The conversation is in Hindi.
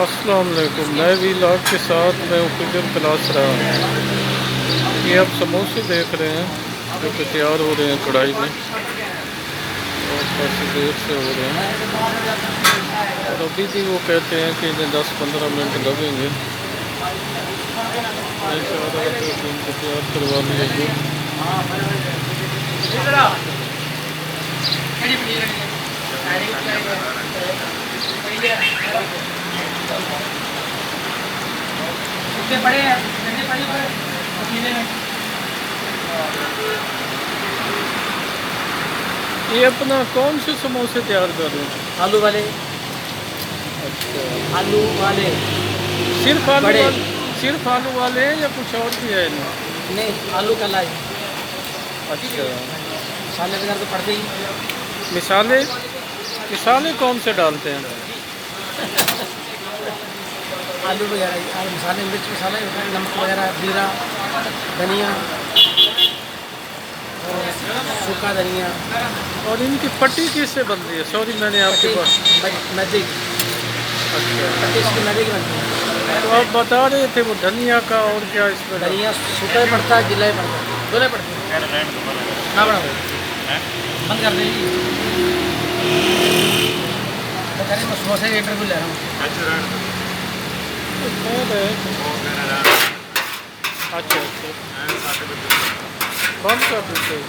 अस्सलाम वालेकुम। नए वीलॉग के साथ मैं ओपिनियन क्लास रहा हूँ। ये आप समोसे देख रहे हैं जो कि तैयार हो रहे हैं कढ़ाई में और काफ़ी देर से हो रहे हैं। और अभी भी वो कहते हैं कि इन्हें 10-15 मिनट लगेंगे। मैं चाह रहा था कि इनको तैयार करवा लीजिए। ये अपना कौन से समोसे तैयार कर रहे हैं? आलू वाले। अच्छा, आलू वाले सिर्फ आलू बड़े। वाले? सिर्फ आलू वाले हैं या कुछ और भी है इनमें? नहीं, आलू का लाई अच्छा, साले वगैरह तो पड़ते ही। मिसाले मिसाले कौन से डालते हैं? आलू वगैरह और मसाले, मिर्च मसाला, नमक वगैरह, जीरा, धनिया और सूखा धनिया। और इनकी पट्टी किससे बनती है? सॉरी, मैंने आपके पास। मैदे की अच्छा, पत्ती इसकी मैदे की बनती है। तो आप बता रहे थे वो धनिया का और क्या इसमें? धनिया सूखा ही पड़ता है, गीला ही पड़ता है, दोनों पड़ते हैं। ना बड़ा बंद कर देंगे। मैं समोसे का इंटरव्यू ले रहा हूँ। अच्छा अच्छा, बंद कर देते हैं।